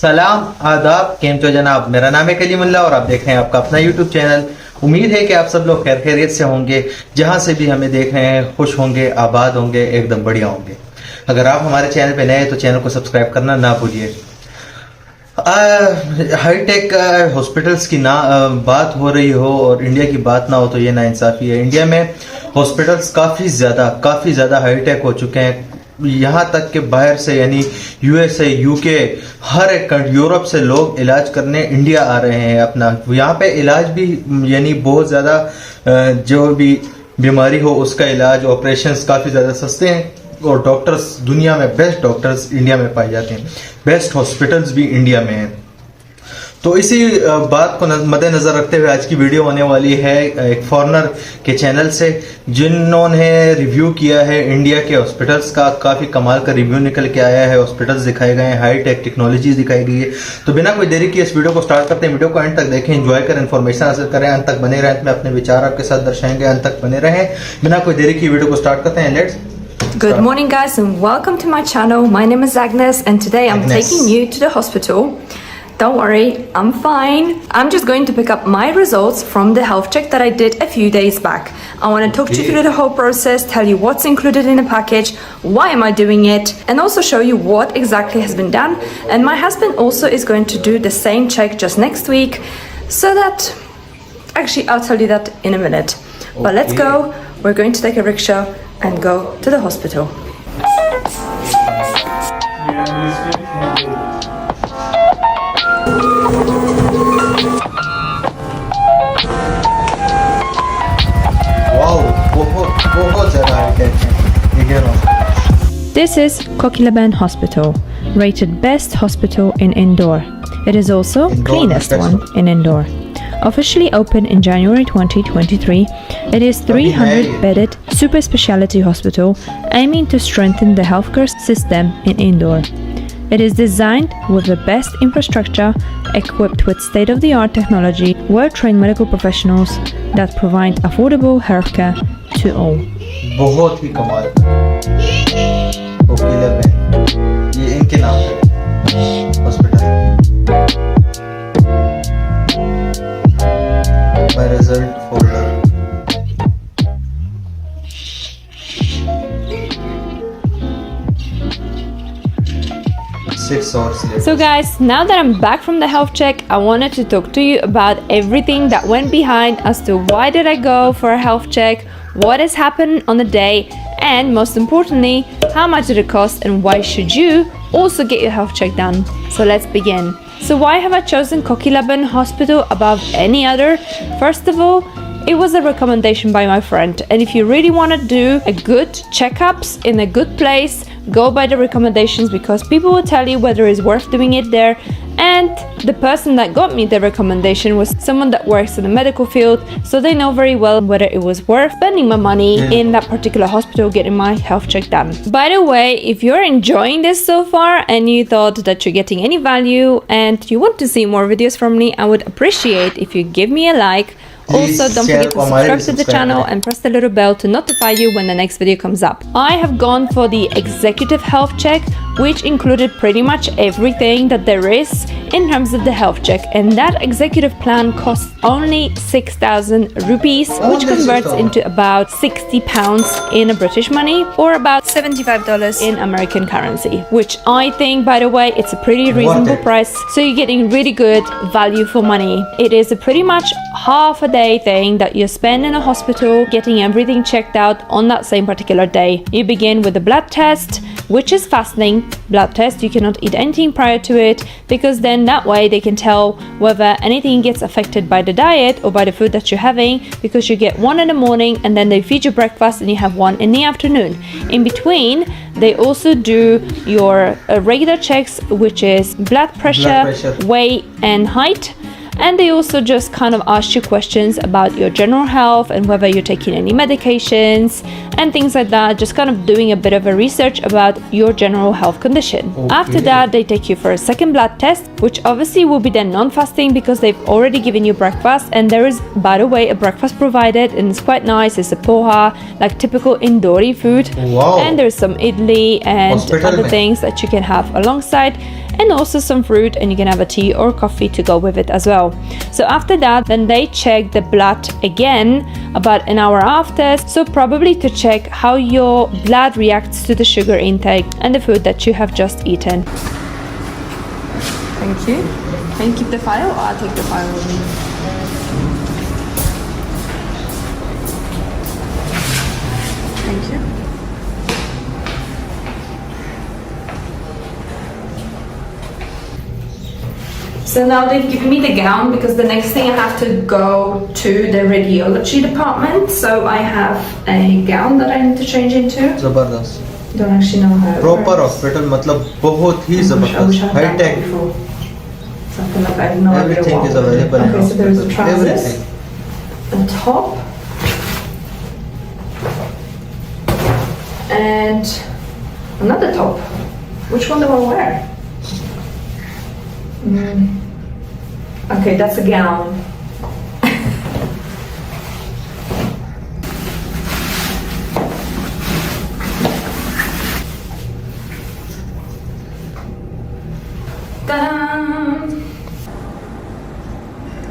सलाम आदाब केम तो जनाब, मेरा नाम है कलीमुल्लाह और आप देख रहे हैं आपका अपना यूट्यूब चैनल। उम्मीद है कि आप सब लोग खैर खैरियत से होंगे, जहां से भी हमें देख रहे हैं खुश होंगे, आबाद होंगे, एकदम बढ़िया होंगे। अगर आप हमारे चैनल पे नए हैं तो चैनल को सब्सक्राइब करना ना भूलिए। हाईटेक हॉस्पिटल्स की ना बात हो रही हो और इंडिया की बात ना हो तो ये नाइंसाफी है। इंडिया में हॉस्पिटल्स काफ़ी ज़्यादा हाईटेक हो चुके हैं। यहाँ तक कि बाहर से यानी यूएसए, यूके, हर एक यूरोप से लोग इलाज करने इंडिया आ रहे हैं अपना। यहाँ पे इलाज भी यानी बहुत ज़्यादा जो भी बीमारी हो उसका इलाज, ऑपरेशंस काफ़ी ज़्यादा सस्ते हैं और डॉक्टर्स दुनिया में बेस्ट डॉक्टर्स इंडिया में पाए जाते हैं। बेस्ट हॉस्पिटल्स भी इंडिया में हैं। तो इसी बात को मद्देनजर रखते हुए आज की वीडियो होने वाली है एक फॉरेनर के चैनल से, जिन्होंने रिव्यू किया है इंडिया के हॉस्पिटल्स का। काफ़ी कमाल का रिव्यू निकल के आया है। हॉस्पिटल्स दिखाए गए हैं, हाईटेक टेक्नोलॉजीज दिखाई गई है। तो बिना कोई देरी किए इस वीडियो को स्टार्ट करते हैं। वीडियो को एंड तक देखें, एंजॉय करें, इन्फॉर्मेशन हासिल करें, अंत तक बने रहें। मैं अपने विचार आपके साथ दर्शाएंगे, अंत तक बने रहें। बिना कोई देरी की वीडियो को स्टार्ट करते हैं। Let's Good morning guys and welcome to my channel. My name is Agnes and today I'm taking you to the hospital. Don't worry, I'm fine. I'm just going to pick up my results from the health check that I did a few days back. I want to talk you through the whole process, tell you what's included in the package, why am I doing it, and also show you what exactly has been done. And my husband also is going to do the same check just next week. So that, actually I'll tell you that in a minute. But let's go. We're going to take a rickshaw and go to the hospital. This is Kokilaban Hospital, rated best hospital in Indore. It is also cleanest one in Indore. Officially opened in January 2023, it is 300-bedded super specialty hospital aiming to strengthen the healthcare system in Indore. It is designed with the best infrastructure, equipped with state-of-the-art technology, well-trained medical professionals that provide affordable healthcare to all. बहुत ही कमाल ये इनके नाम है hospital. My result folder. So guys, now that I'm back from the health check, I wanted to talk to you about everything that went behind as to why did I go for a health check, what has happened on the day, and most importantly, how much did it cost and why should you also get your health check done. So let's begin. So why have I chosen Kokilaban Hospital above any other? First of all, it was a recommendation by my friend, and if you really want to do a good checkups in a good place, go by the recommendations because people will tell you whether it's worth doing it there. And the person that got me the recommendation was someone that works in the medical field, so they know very well whether it was worth spending my money in that particular hospital getting my health check done. By the way, if you're enjoying this so far and you thought that you're getting any value and you want to see more videos from me, I would appreciate if you give me a like. Also, don't forget to subscribe to the channel and press the little bell to notify you when the next video comes up. I have gone for the executive health check, which included pretty much everything that there is in terms of the health check, and that executive plan costs only 6,000 rupees, which converts into about 60 pounds in a British money or about $75 in American currency, which I think, by the way, it's a pretty reasonable price, so you're getting really good value for money. It is a pretty much half a day thing that you spend in a hospital getting everything checked out on that same particular day. You begin with a blood test, which is fasting blood test. You cannot eat anything prior to it because then that way they can tell whether anything gets affected by the diet or by the food that you're having, because you get one in the morning and then they feed you breakfast and you have one in the afternoon. In between, they also do your regular checks, which is blood pressure, weight and height. And they also just kind of ask you questions about your general health and whether you're taking any medications and things like that, just kind of doing a bit of a research about your general health condition. Okay. After that, they take you for a second blood test, which obviously will be then non-fasting because they've already given you breakfast. And there is, by the way, a breakfast provided and it's quite nice. It's a poha, like typical Indori food. Wow. And there's some idli and other things that you can have alongside. and also some fruit, and you can have a tea or coffee to go with it as well. So after that, then they check the blood again about an hour after, so probably to check how your blood reacts to the sugar intake and the food that you have just eaten. Thank you. Can you keep the file, or I'll take the file with me? Thank you. So now they've given me the gown because the next thing I have to go to the radiology department. So I have a gown that I need to change into. जबरदस्त. Don't actually know how. Proper hospital मतलब बहुत ही जबरदस्त. Hitech. Something like I have no idea Everything what. is available in Okay, so there's a hospital. trousers, Everything. a top, and another top. Which one do I wear? Okay, that's a gown. Ta-da!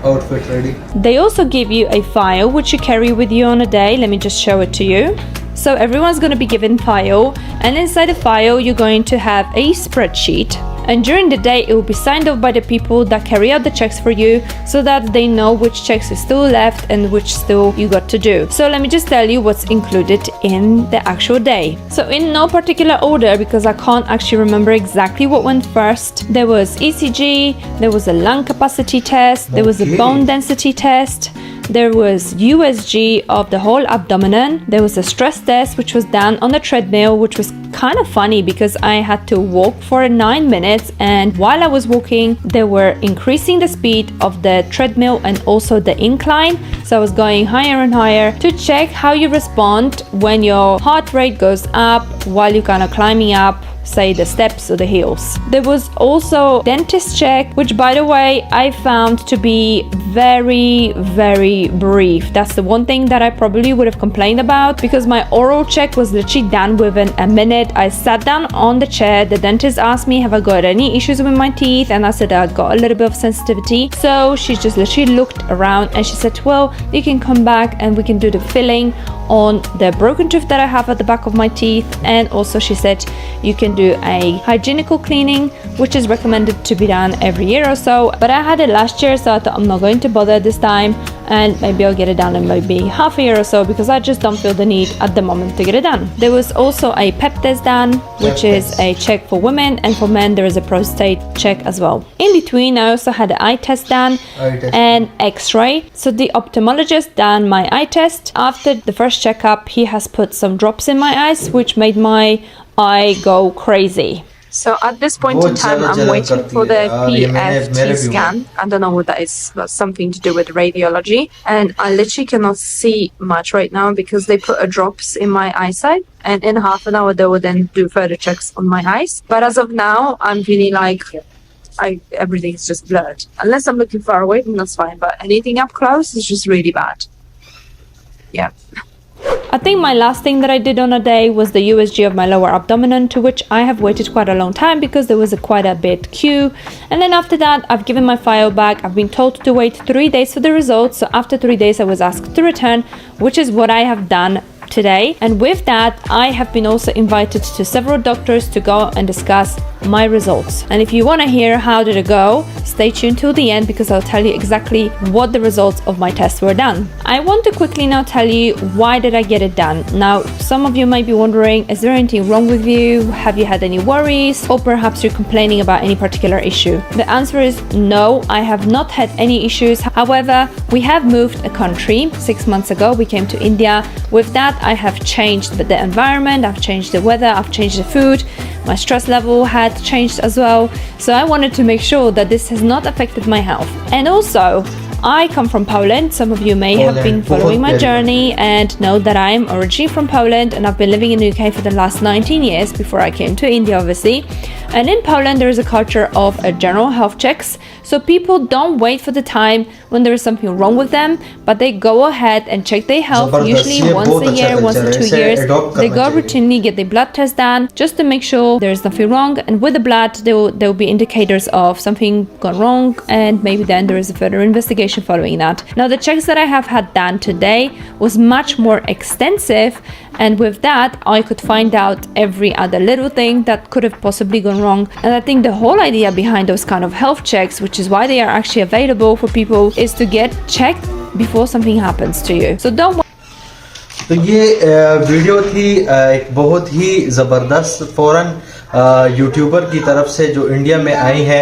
Outfit ready. They also give you a file which you carry with you on a day. Let me just show it to you. So everyone's going to be given file, and inside the file you're going to have a spreadsheet, and during the day it will be signed off by the people that carry out the checks for you, so that they know which checks is still left and which still you got to do. So let me just tell you what's included in the actual day. So in no particular order, because I can't actually remember exactly what went first, there was ECG, there was a lung capacity test, there was a Okay. bone density test, there was USG of the whole abdomen, there was a stress test which was done on the treadmill, which was kind of funny because I had to walk for 9 minutes, and while I was walking they were increasing the speed of the treadmill and also the incline, so I was going higher and higher to check how you respond when your heart rate goes up while you're kind of climbing up, say, the steps or the hills. There was also dentist check, which by the way I found to be very brief. That's the one thing that I probably would have complained about, because my oral check was literally done within a minute. I sat down on the chair, the dentist asked me have I got any issues with my teeth, and I said I got a little bit of sensitivity. So she just literally looked around and she said, well, you can come back and we can do the filling on the broken tooth that I have at the back of my teeth, and also she said you can do a hygienical cleaning, which is recommended to be done every year or so, but I had it last year, so I thought I'm not going to bother this time, and maybe I'll get it done in maybe half a year or so, because I just don't feel the need at the moment to get it done. There was also a pep test done, which is a check for women, and for men there is a prostate check as well. In between I also had an eye test done and x-ray. So the ophthalmologist done my eye test. After the first checkup he has put some drops in my eyes, which made my eye go crazy. So at this point in time, I'm waiting for the PFT scan. I don't know what that is, but something to do with radiology. And I literally cannot see much right now because they put a drops in my eyesight. And in half an hour, they will then do further checks on my eyes. But as of now, I'm feeling like everything's just blurred. Unless I'm looking far away, then that's fine. But anything up close is just really bad. Yeah. I think my last thing that I did on a day was the USG of my lower abdomen, to which I have waited quite a long time because there was quite a bit queue. And then after that, I've given my file back. I've been told to wait 3 days for the results. So after 3 days, I was asked to return, which is what I have done today. And with that, I have been also invited to several doctors to go and discuss my results. And if you want to hear how did it go, stay tuned till the end, because I'll tell you exactly what the results of my tests were done. I want to quickly now tell you why did I get it done. Now, some of you might be wondering, is there anything wrong with you? Have you had any worries? Or perhaps you're complaining about any particular issue? The answer is no, I have not had any issues. However, we have moved a country 6 months ago. We came to India. With that, I have changed the environment, I've changed the weather, I've changed the food, my stress level had changed as well. So I wanted to make sure that this has not affected my health. And also, I come from Poland. Some of you may have been following my journey and know that I'm originally from Poland, and I've been living in the UK for the last 19 years before I came to India, obviously. And in Poland, there is a culture of general health checks. So people don't wait for the time when there is something wrong with them, but they go ahead and check their health, usually once a year, once in 2 years. They go routinely, get their blood test done, just to make sure there is nothing wrong. And with the blood, there will be indicators of something gone wrong, and maybe then there is a further investigation following that. Now, the checks that I have had done today was much more extensive, and with that, I could find out every other little thing that could have possibly gone wrong. And I think the whole idea behind those kind of health checks, which is why they are actually available for people, is to get checked before something happens to you. So don't. तो ये video थी एक बहुत ही ज़बरदस्त फ़ौरन YouTuber की तरफ से जो इंडिया में आई है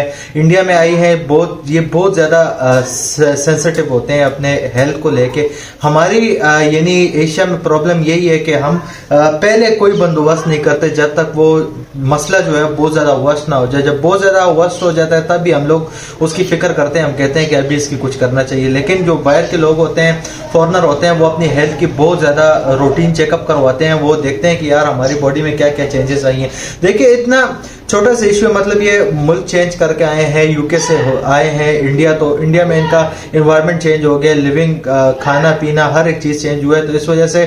ये बहुत ज़्यादा सेंसिटिव होते हैं अपने हेल्थ को लेके। हमारी यानी एशिया में प्रॉब्लम यही है कि हम पहले कोई बंदोबस्त नहीं करते जब तक वो मसला जो है बहुत ज़्यादा वर्स्ट ना हो जाए। जब बहुत ज़्यादा वर्स्ट हो जाता है तब भी हम लोग उसकी फिक्र करते हैं, हम कहते हैं कि अभी इसकी कुछ करना चाहिए। लेकिन जो बाहर के लोग होते हैं, फॉरेनर होते हैं, वो अपनी हेल्थ की बहुत ज़्यादा रूटीन चेकअप करवाते हैं। वो देखते हैं कि यार हमारी बॉडी में क्या क्या चेंजेस आई हैं। देखिए इतना छोटा सा इश्यू है, मतलब ये मुल्क चेंज करके आए हैं, यूके से आए हैं इंडिया, तो इंडिया में इनका एनवायरनमेंट चेंज हो गया, लिविंग खाना पीना हर एक चीज चेंज हुआ है। तो इस वजह से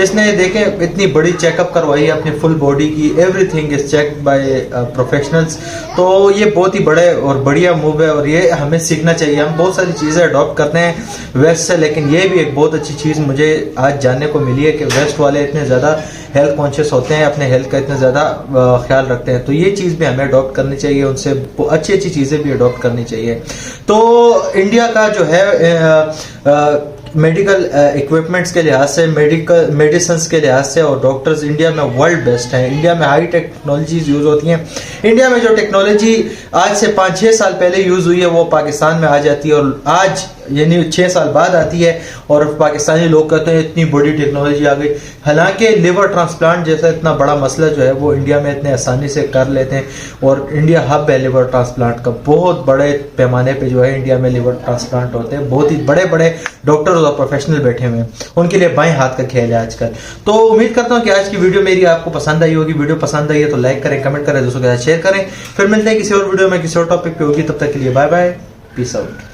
इसने देखें इतनी बड़ी चेकअप करवाई है अपनी फुल बॉडी की, everything is checked by professionals. तो ये बहुत ही बड़े और बढ़िया मूव है और ये हमें सीखना चाहिए। हम बहुत सारी चीजें अडॉप्ट करते हैं वेस्ट से, लेकिन ये भी एक बहुत अच्छी चीज मुझे आज जानने को मिली है कि वेस्ट वाले इतने ज्यादा हेल्थ कॉन्शियस होते हैं, अपने हेल्थ का इतना ज्यादा ख्याल रखते हैं। तो ये चीज भी हमें अडॉप्ट करनी चाहिए, उनसे अच्छी अच्छी चीजें भी अडॉप्ट करनी चाहिए। तो इंडिया का जो है मेडिकल इक्विपमेंट्स के लिहाज से, मेडिसिन के लिहाज से और डॉक्टर्स इंडिया में वर्ल्ड बेस्ट हैं। इंडिया में हाई टेक्नोलॉजीज यूज होती हैं। इंडिया में जो टेक्नोलॉजी आज से 5-6 साल पहले यूज हुई है वो पाकिस्तान में आ जाती है और आज यानी 6 साल बाद आती है और पाकिस्तानी लोग कहते हैं इतनी बड़ी टेक्नोलॉजी आ गई। हालांकि लिवर ट्रांसप्लांट जैसा इतना बड़ा मसला जो है वो इंडिया में इतने आसानी से कर लेते हैं और इंडिया हब है लिवर ट्रांसप्लांट का। बहुत बड़े पैमाने पे जो है इंडिया में लिवर ट्रांसप्लांट होते हैं। बहुत ही बड़े बड़े डॉक्टर और प्रोफेशनल बैठे हुए हैं, उनके लिए बाएं हाथ का खेल है आजकल। तो उम्मीद करता हूं कि आज की वीडियो मेरी आपको पसंद आई होगी। वीडियो पसंद आई है तो लाइक करें, कमेंट करें, दोस्तों के साथ शेयर करें। फिर मिलते हैं किसी और वीडियो में किसी और टॉपिक पे होगी। तब तक के लिए बाय बाय, पीस आउट।